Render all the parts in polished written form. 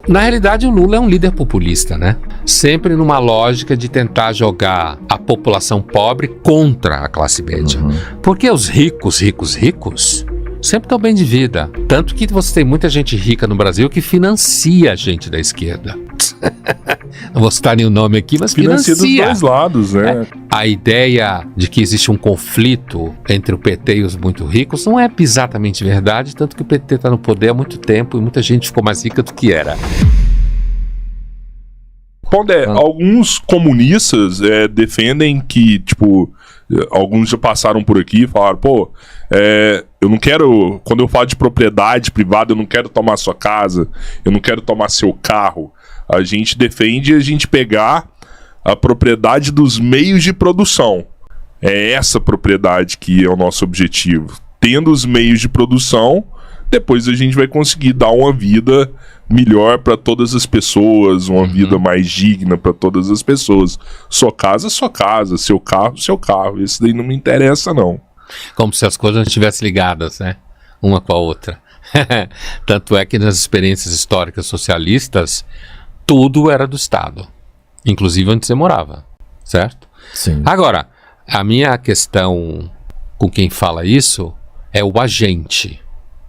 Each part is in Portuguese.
Na realidade, o Lula é um líder populista, né? Sempre numa lógica de tentar jogar a população pobre contra a classe média. Porque os ricos sempre estão bem de vida. Tanto que você tem muita gente rica no Brasil que financia a gente da esquerda. Não vou citar nenhum nome aqui, mas financia dos dois lados, né? A ideia de que existe um conflito entre o PT e os muito ricos não é exatamente verdade, tanto que o PT está no poder há muito tempo e muita gente ficou mais rica do que era. Pondé, alguns comunistas defendem que, tipo, alguns já passaram por aqui e falaram, eu não quero, quando eu falo de propriedade privada, eu não quero tomar sua casa, eu não quero tomar seu carro. A gente defende a gente pegar a propriedade dos meios de produção. É essa propriedade que é o nosso objetivo. Tendo os meios de produção, depois a gente vai conseguir dar uma vida melhor para todas as pessoas, uma vida mais digna para todas as pessoas. Sua casa, seu carro. Isso daí não me interessa, não. Como se as coisas não estivessem ligadas, né? Uma com a outra. Tanto é que nas experiências históricas socialistas, tudo era do Estado, inclusive onde você morava, certo? Sim. Agora, a minha questão com quem fala isso é o agente.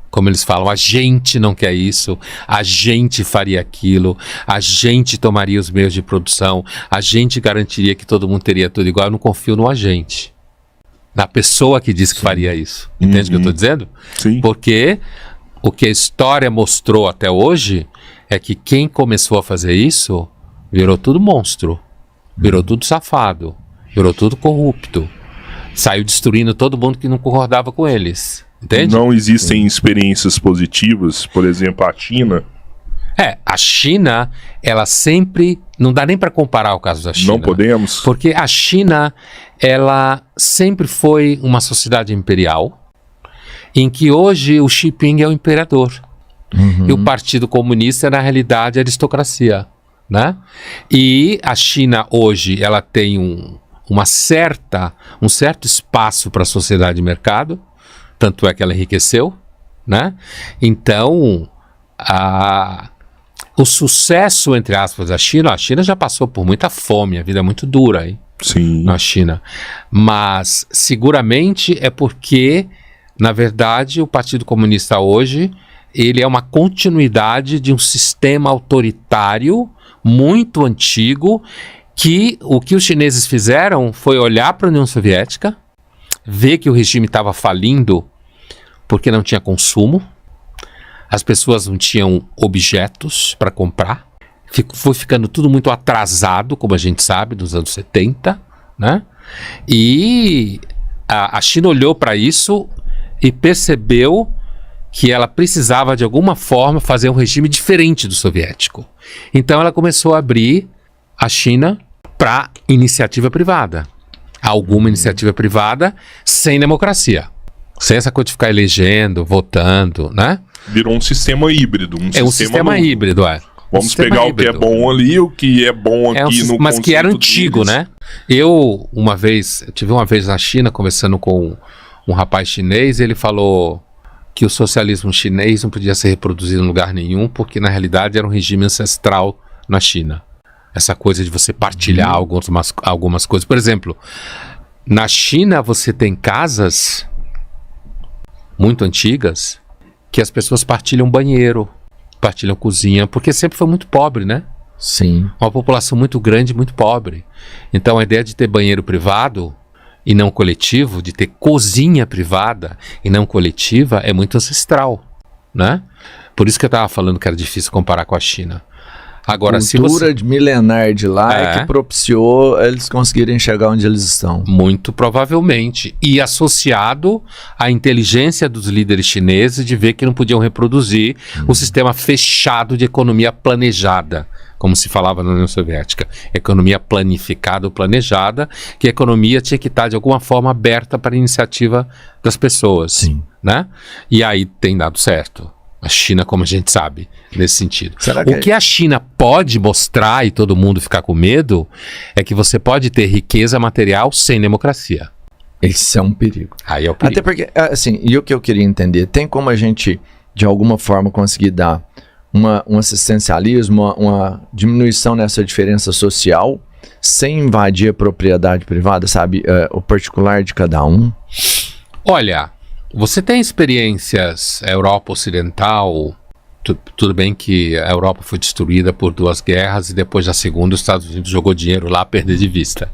Como eles falam, a gente não quer isso, a gente faria aquilo, a gente tomaria os meios de produção, a gente garantiria que todo mundo teria tudo igual. Eu não confio no agente, na pessoa que diz que faria isso. Entende o que eu estou dizendo? Sim. Porque o que a história mostrou até hoje é que quem começou a fazer isso virou tudo monstro, virou tudo safado, virou tudo corrupto, saiu destruindo todo mundo que não concordava com eles, entende? Não existem experiências positivas, por exemplo, a China. A China, ela sempre, não dá nem para comparar o caso da China. Não podemos. Porque a China, ela sempre foi uma sociedade imperial, em que hoje o Xi Jinping é o imperador. E o Partido Comunista, na realidade, é a aristocracia, né? E a China hoje, ela tem um certo espaço para a sociedade de mercado, tanto é que ela enriqueceu, né? Então, o sucesso, entre aspas, da China, a China já passou por muita fome, a vida é muito dura aí. Sim. Na China. Mas, seguramente, é porque, na verdade, o Partido Comunista hoje, ele é uma continuidade de um sistema autoritário muito antigo, que o que os chineses fizeram foi olhar para a União Soviética, ver que o regime estava falindo porque não tinha consumo, as pessoas não tinham objetos para comprar, foi ficando tudo muito atrasado, como a gente sabe, nos anos 70, né? E a China olhou para isso e percebeu que ela precisava, de alguma forma, fazer um regime diferente do soviético. Então ela começou a abrir a China para iniciativa privada. Alguma iniciativa privada sem democracia. Sem essa coisa de ficar elegendo, votando, né? Virou um sistema híbrido. Um sistema híbrido, Vamos pegar o que é bom ali, o que é bom aqui no mas que era antigo, deles. Né? Eu tive uma vez na China, conversando com um rapaz chinês, e ele falou que o socialismo chinês não podia ser reproduzido em lugar nenhum, porque na realidade era um regime ancestral na China. Essa coisa de você partilhar algumas coisas. Por exemplo, na China você tem casas muito antigas que as pessoas partilham banheiro, partilham cozinha, porque sempre foi muito pobre, né? Sim. Uma população muito grande, muito pobre. Então a ideia de ter banheiro privado e não coletivo, de ter cozinha privada e não coletiva, é muito ancestral, né? Por isso que eu estava falando que era difícil comparar com a China. Agora, cultura milenar de lá é que propiciou eles conseguirem chegar onde eles estão. Muito provavelmente. E associado à inteligência dos líderes chineses de ver que não podiam reproduzir o sistema fechado de economia planejada, como se falava na União Soviética. Economia planificada ou planejada, que a economia tinha que estar de alguma forma aberta para a iniciativa das pessoas. Sim. Né? E aí tem dado certo. A China, como a gente sabe, nesse sentido. O que a China pode mostrar e todo mundo ficar com medo é que você pode ter riqueza material sem democracia. Esse é um perigo. Aí é o perigo. Até porque, assim, e o que eu queria entender, tem como a gente, de alguma forma, conseguir dar um assistencialismo, uma diminuição nessa diferença social, sem invadir a propriedade privada, sabe? O particular de cada um. Olha, você tem experiências, a Europa Ocidental, tudo bem que a Europa foi destruída por 2 guerras e depois da segunda os Estados Unidos jogou dinheiro lá a perder de vista.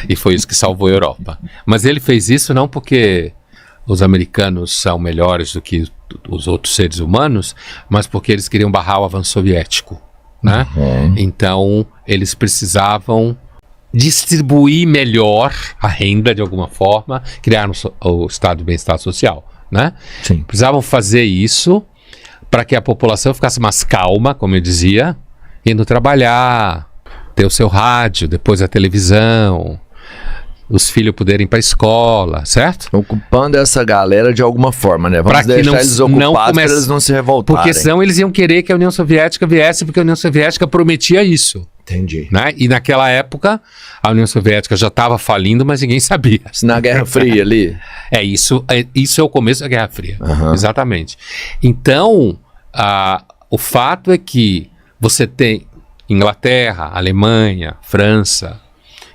E foi isso que salvou a Europa. Mas ele fez isso não porque os americanos são melhores do que os outros seres humanos, mas porque eles queriam barrar o avanço soviético, né? Então, eles precisavam distribuir melhor a renda de alguma forma, criaram o estado de bem-estar social, né? Sim. Precisavam fazer isso para que a população ficasse mais calma, como eu dizia, indo trabalhar, ter o seu rádio, depois a televisão, os filhos poderem ir para a escola, certo? Ocupando essa galera de alguma forma, né? Vamos deixar eles ocupados para eles não se revoltarem. Porque senão eles iam querer que a União Soviética viesse, porque a União Soviética prometia isso. Entendi. Né? E naquela época, a União Soviética já estava falindo, mas ninguém sabia. Na Guerra Fria ali. Isso é o começo da Guerra Fria. Exatamente. Então, o fato é que você tem Inglaterra, Alemanha, França,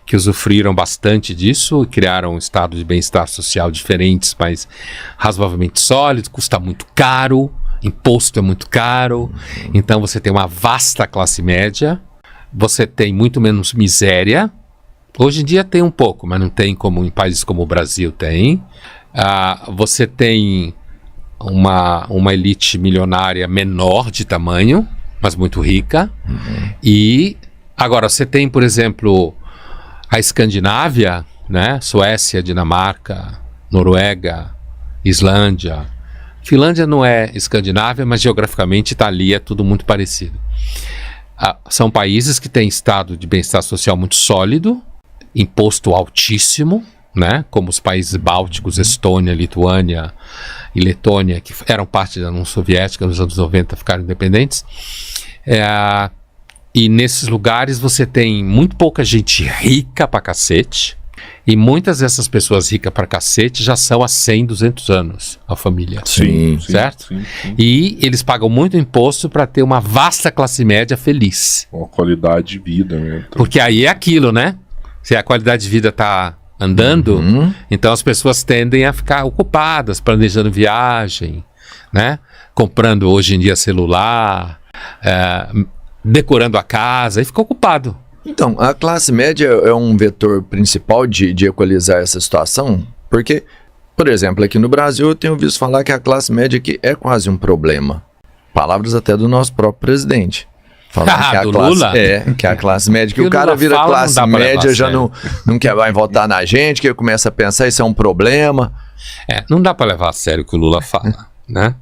que usufruíram bastante disso e criaram um estado de bem-estar social diferentes, mas razoavelmente sólido, custa muito caro, imposto é muito caro, então você tem uma vasta classe média, você tem muito menos miséria. Hoje em dia tem um pouco, mas não tem como em países como o Brasil tem. Você tem uma elite milionária menor de tamanho, mas muito rica. E agora você tem, por exemplo, a Escandinávia, né? Suécia, Dinamarca, Noruega, Islândia. Finlândia não é Escandinávia, mas geograficamente está ali, é tudo muito parecido. São países que têm estado de bem-estar social muito sólido, imposto altíssimo, né? Como os países bálticos, Estônia, Lituânia e Letônia, que eram parte da União Soviética, nos anos 90 ficaram independentes. E nesses lugares você tem muito pouca gente rica pra cacete, e muitas dessas pessoas ricas pra cacete já são há 100, 200 anos, a família. Sim. Certo? Sim. E eles pagam muito imposto para ter uma vasta classe média feliz. Uma qualidade de vida, né? Porque aí é aquilo, né? Se a qualidade de vida tá andando, então as pessoas tendem a ficar ocupadas, planejando viagem, né? Comprando hoje em dia celular, decorando a casa, e fica ocupado. Então, a classe média é um vetor principal de equalizar essa situação? Porque, por exemplo, aqui no Brasil eu tenho visto falar que a classe média aqui é quase um problema. Palavras até do nosso próprio presidente. Falando que a classe, Lula? Que a classe média, que o cara Lula vira fala, classe média, já não quer mais votar na gente, que começa a pensar isso é um problema. Não dá para levar a sério o que o Lula fala, né?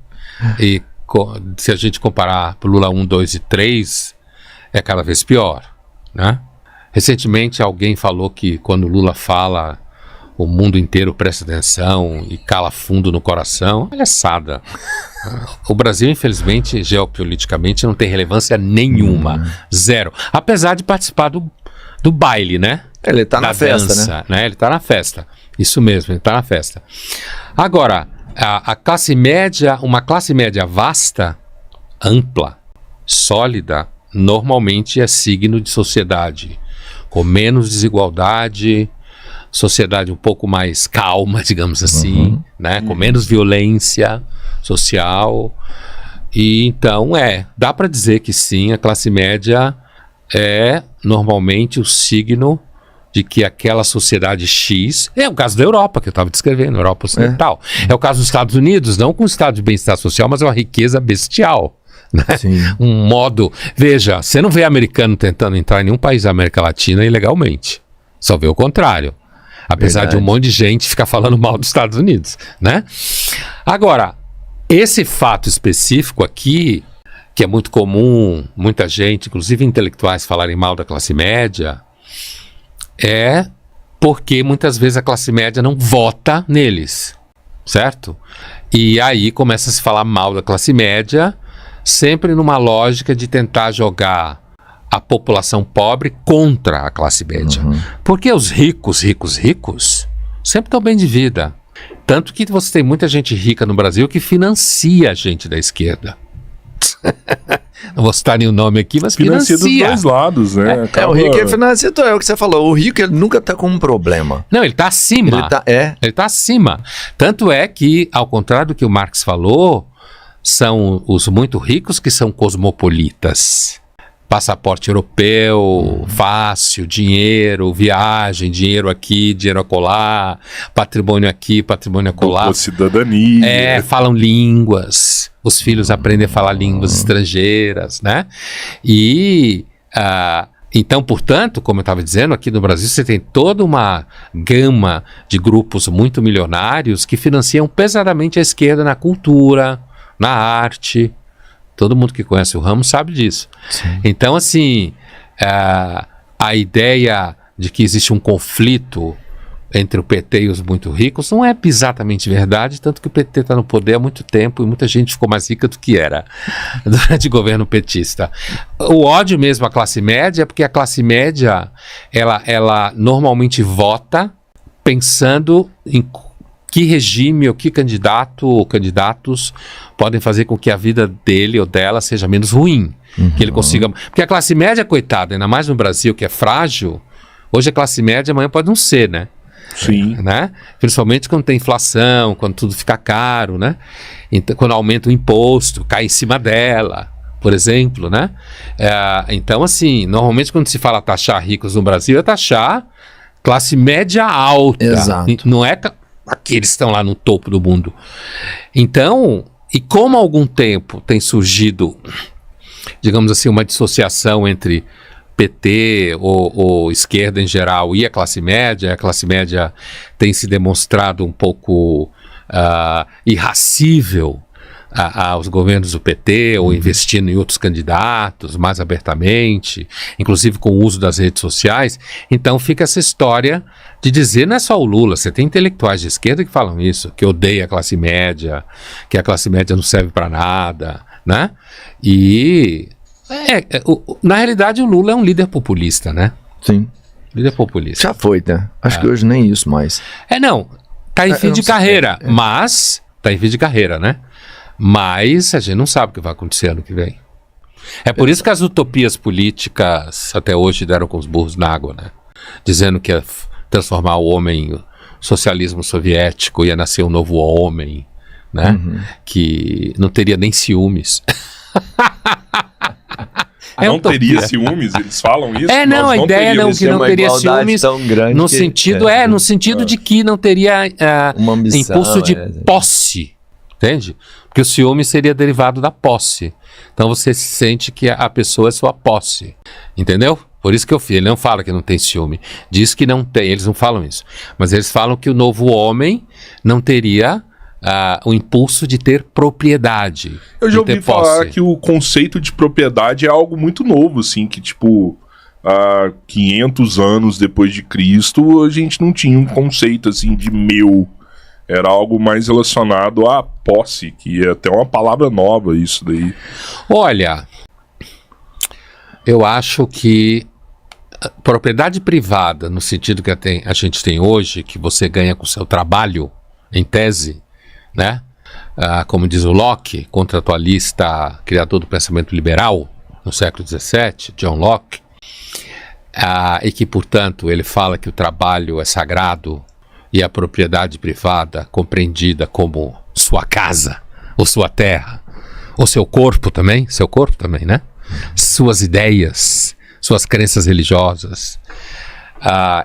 E se a gente comparar pro Lula 1, 2 e 3, é cada vez pior, né? Recentemente alguém falou que quando o Lula fala, o mundo inteiro presta atenção e cala fundo no coração. Palhaçada. O Brasil, infelizmente, geopoliticamente, não tem relevância nenhuma. Zero. Apesar de participar do baile, né? Ele tá na festa, dança, né? Ele tá na festa. Isso mesmo, ele tá na festa. Agora, a classe média, uma classe média vasta, ampla, sólida, normalmente é signo de sociedade com menos desigualdade, sociedade um pouco mais calma, digamos assim, né? Com menos violência social. E então dá para dizer que sim, a classe média é normalmente o signo de que aquela sociedade X, é o caso da Europa, que eu estava descrevendo, Europa Ocidental. É o caso dos Estados Unidos, não com o estado de bem-estar social, mas é uma riqueza bestial. Né? Um modo... Veja, você não vê americano tentando entrar em nenhum país da América Latina ilegalmente. Só vê o contrário. Apesar de um monte de gente ficar falando mal dos Estados Unidos, né? Agora, esse fato específico aqui, que é muito comum, muita gente, inclusive intelectuais, falarem mal da classe média, é porque muitas vezes a classe média não vota neles, certo? E aí começa a se falar mal da classe média, sempre numa lógica de tentar jogar a população pobre contra a classe média. Porque os ricos sempre estão bem de vida. Tanto que você tem muita gente rica no Brasil que financia a gente da esquerda. Não vou citar nenhum nome aqui, mas Financia dos dois lados, né? O rico é financiado, é o que você falou. O rico ele nunca tá com um problema. Não, ele tá acima. Ele tá acima. Tanto é que, ao contrário do que o Marx falou, são os muito ricos que são cosmopolitas. Passaporte europeu, fácil, dinheiro, viagem, dinheiro aqui, dinheiro acolá, patrimônio aqui, patrimônio acolá. Cidadania. Falam línguas. Os filhos aprendem a falar línguas estrangeiras, né? E, então, portanto, como eu estava dizendo, aqui no Brasil você tem toda uma gama de grupos muito milionários que financiam pesadamente a esquerda na cultura, na arte. Todo mundo que conhece o ramo sabe disso. Sim. Então, assim, a ideia de que existe um conflito entre o PT e os muito ricos não é exatamente verdade, tanto que o PT está no poder há muito tempo e muita gente ficou mais rica do que era durante o governo petista. O ódio mesmo à classe média é porque a classe média, ela normalmente vota pensando em que regime ou que candidato ou candidatos podem fazer com que a vida dele ou dela seja menos ruim. Que ele consiga... Porque a classe média, coitada, ainda mais no Brasil, que é frágil, hoje a classe média, amanhã pode não ser, né? Sim. Né? Principalmente quando tem inflação, quando tudo fica caro, né? Então, quando aumenta o imposto, cai em cima dela, por exemplo, né? Então, assim, normalmente quando se fala taxar ricos no Brasil, é taxar classe média alta. Exato. Não é... Aqueles estão lá no topo do mundo. Então, e como há algum tempo tem surgido, digamos assim, uma dissociação entre PT ou esquerda em geral e a classe média tem se demonstrado um pouco irracível aos governos do PT, ou investindo em outros candidatos mais abertamente, inclusive com o uso das redes sociais. Então fica essa história de dizer, não é só o Lula, você tem intelectuais de esquerda que falam isso, que odeia a classe média, que a classe média não serve para nada, né? E na realidade o Lula é um líder populista, né? Sim. Líder populista. Já foi, né? Acho que hoje nem isso mais. Não, tá em fim de carreira, mas tá em fim de carreira, né? Mas a gente não sabe o que vai acontecer ano que vem. É por isso que as utopias políticas até hoje deram com os burros na água, né? Dizendo que ia transformar o homem em socialismo soviético, ia nascer um novo homem, né? Que não teria nem ciúmes. Não teria ciúmes? Eles falam isso? Não, a ideia não que não teria ciúmes no sentido, no sentido de que não teria uma ambição, impulso de posse, entende? Porque o ciúme seria derivado da posse. Então você sente que a pessoa é sua posse, entendeu? Por isso que ele não fala que não tem ciúme, diz que não tem, eles não falam isso, mas eles falam que o novo homem não teria o impulso de ter propriedade. Eu já ouvi falar que o conceito de propriedade é algo muito novo, assim, que tipo, 500 anos depois de Cristo, a gente não tinha um conceito assim de meu. Era algo mais relacionado à posse, que é até uma palavra nova isso daí. Olha, eu acho que propriedade privada, no sentido que a gente tem hoje, que você ganha com o seu trabalho, em tese, né? Como diz o Locke, contratualista, criador do pensamento liberal, no século XVII, John Locke, e que, portanto, ele fala que o trabalho é sagrado e a propriedade privada compreendida como sua casa, ou sua terra, ou seu corpo também, né? Suas ideias, suas crenças religiosas,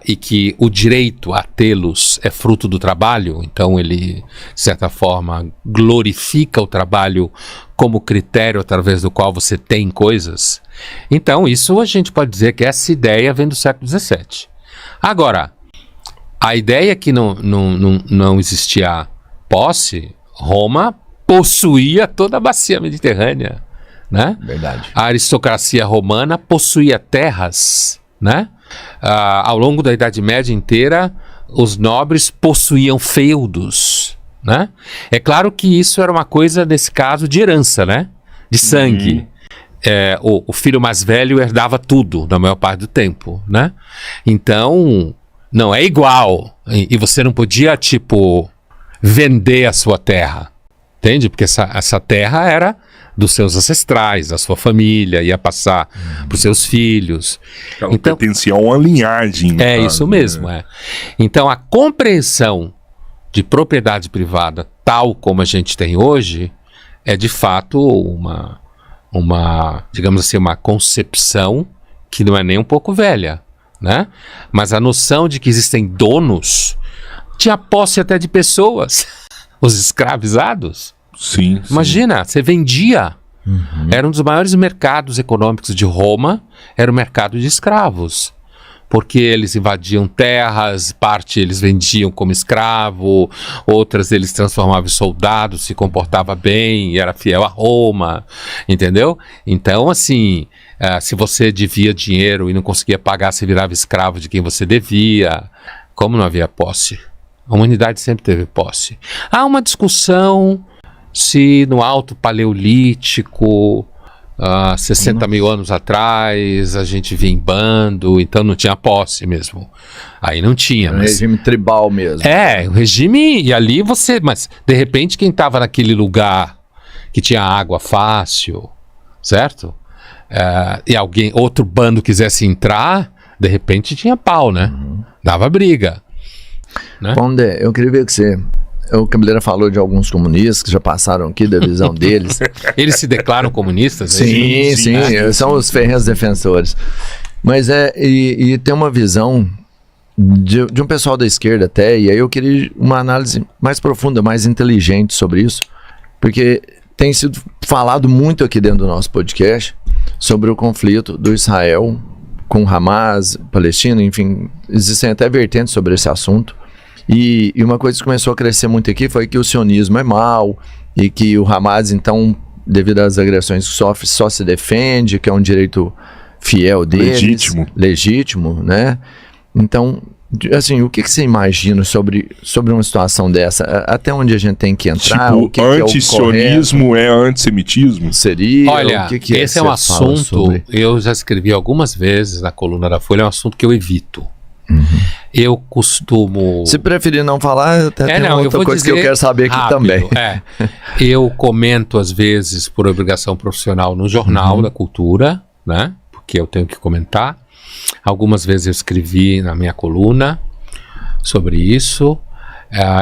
e que o direito a tê-los é fruto do trabalho, então ele, de certa forma, glorifica o trabalho como critério através do qual você tem coisas. Então isso a gente pode dizer que essa ideia vem do século XVII. Agora, a ideia que não existia posse, Roma possuía toda a bacia mediterrânea, né? Verdade. A aristocracia romana possuía terras, né? Ao longo da Idade Média inteira, os nobres possuíam feudos, né? É claro que isso era uma coisa, nesse caso, de herança, né? De sangue. O filho mais velho herdava tudo, na maior parte do tempo, né? Então, não é igual. E você não podia, tipo, vender a sua terra, entende? Porque essa terra era dos seus ancestrais, da sua família, ia passar para os seus filhos. Ela Então, pertencia a uma linhagem. no é caso, isso mesmo, é. Então, a compreensão de propriedade privada, tal como a gente tem hoje, é de fato uma digamos assim, uma concepção que não é nem um pouco velha, né? Mas a noção de que existem donos, tinha posse até de pessoas, os escravizados. Sim. Imagina, você vendia. Era um dos maiores mercados econômicos de Roma, era o mercado de escravos. Porque eles invadiam terras, parte eles vendiam como escravo, outras eles transformavam em soldados, se comportava bem, era fiel a Roma, entendeu? Então, assim, se você devia dinheiro e não conseguia pagar, você virava escravo de quem você devia. Como não havia posse? A humanidade sempre teve posse. Há uma discussão se no Alto Paleolítico, 60 mil anos atrás, a gente vinha em bando, então não tinha posse mesmo. Aí não tinha. Um regime tribal mesmo. É, o regime, e ali mas de repente quem estava naquele lugar que tinha água fácil, certo? E outro bando quisesse entrar, de repente tinha pau, né? Dava briga. Né? Pondé, eu queria ver que você... O Cabeleira falou de alguns comunistas que já passaram aqui, da visão deles. Eles se declaram comunistas? Sim, são os ferrenhos defensores. Mas e tem uma visão de um pessoal da esquerda até, e aí eu queria uma análise mais profunda, mais inteligente sobre isso, porque tem sido falado muito aqui dentro do nosso podcast sobre o conflito do Israel com Hamas, Palestina, enfim, existem até vertentes sobre esse assunto. E uma coisa que começou a crescer muito aqui foi que o sionismo é mau e que o Hamas, então, devido às agressões que sofre, só se defende, que é um direito fiel deles. Legítimo, né? Então, assim, o que você imagina sobre uma situação dessa? Até onde a gente tem que entrar? Tipo, o que antisionismo é antissemitismo? Seria? Olha, esse é um assunto, eu já escrevi algumas vezes na coluna da Folha, é um assunto que eu evito. Eu costumo... Se preferir não falar, até tem outra coisa que eu quero saber aqui rápido, também. Eu comento às vezes por obrigação profissional no Jornal da Cultura, né? Porque eu tenho que comentar. Algumas vezes eu escrevi na minha coluna sobre isso.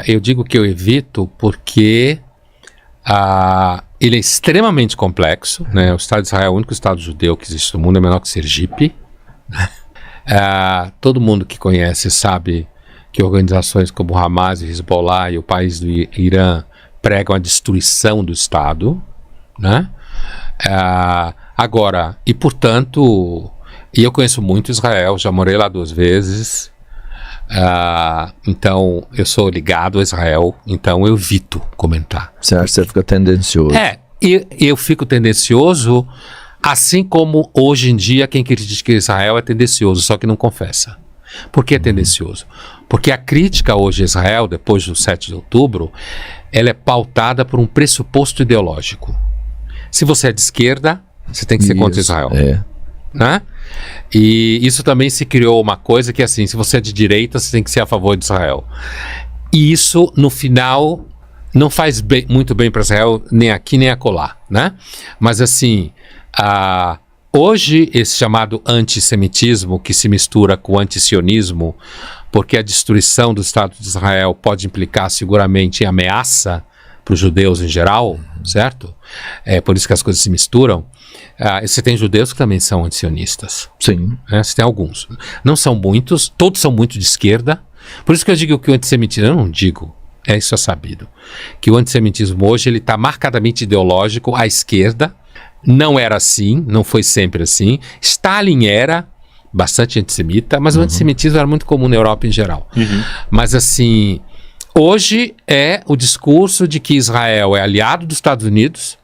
Eu digo que eu evito porque ele é extremamente complexo, né? O Estado de Israel é o único Estado judeu que existe no mundo, é menor que Sergipe, né? Todo mundo que conhece sabe que organizações como Hamas e Hezbollah e o país do Irã pregam a destruição do Estado, né? Agora, e portanto, eu conheço muito Israel, já morei lá 2 vezes, então eu sou ligado a Israel, então eu evito comentar. Você fica tendencioso. Eu fico tendencioso. Assim como hoje em dia quem critica Israel é tendencioso, só que não confessa. Por que é tendencioso? Porque a crítica hoje a Israel, depois do 7 de outubro, ela é pautada por um pressuposto ideológico. Se você é de esquerda, você tem que ser contra Israel. Né? E isso também se criou uma coisa que assim, se você é de direita, você tem que ser a favor de Israel. E isso, no final, não faz muito bem para Israel, nem aqui nem acolá, né? Mas assim... hoje esse chamado antissemitismo que se mistura com o antisionismo, porque a destruição do Estado de Israel pode implicar seguramente em ameaça para os judeus em geral, certo? É por isso que as coisas se misturam. Você tem judeus que também são antisionistas. Sim. Você tem alguns. Não são muitos, todos são muito de esquerda. Por isso que eu digo que o antissemitismo, eu não digo, isso é sabido, que o antissemitismo hoje ele está marcadamente ideológico à esquerda. Não era assim, não foi sempre assim. Stalin era bastante antissemita, mas o antissemitismo era muito comum na Europa em geral. Mas assim, hoje é o discurso de que Israel é aliado dos Estados Unidos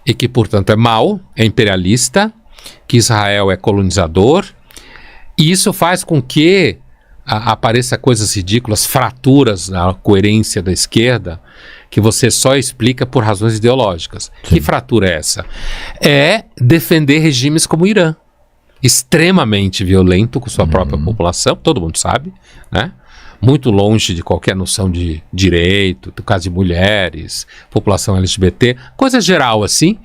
e que, portanto, é mau, é imperialista, que Israel é colonizador, e isso faz com que apareça coisas ridículas, fraturas na coerência da esquerda, que você só explica por razões ideológicas. Sim. Que fratura é essa? É defender regimes como o Irã, extremamente violento com sua própria população, todo mundo sabe, né? muito longe de qualquer noção de direito, do caso de mulheres, população LGBT, coisa geral assim,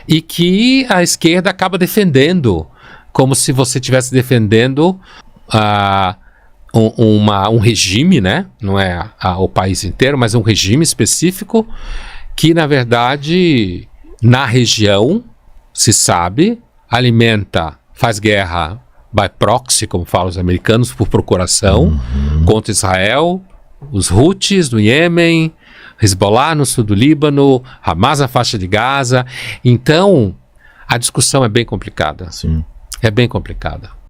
e que a esquerda acaba defendendo, como se você estivesse defendendo um regime, né? Não é o país inteiro, mas um regime específico que, na verdade, na região, se sabe, alimenta, faz guerra by proxy, como falam os americanos, por procuração, contra Israel, os Houthis no Iêmen, Hezbollah no sul do Líbano, Hamas na faixa de Gaza. Então, a discussão é bem complicada. Sim. É bem complicada.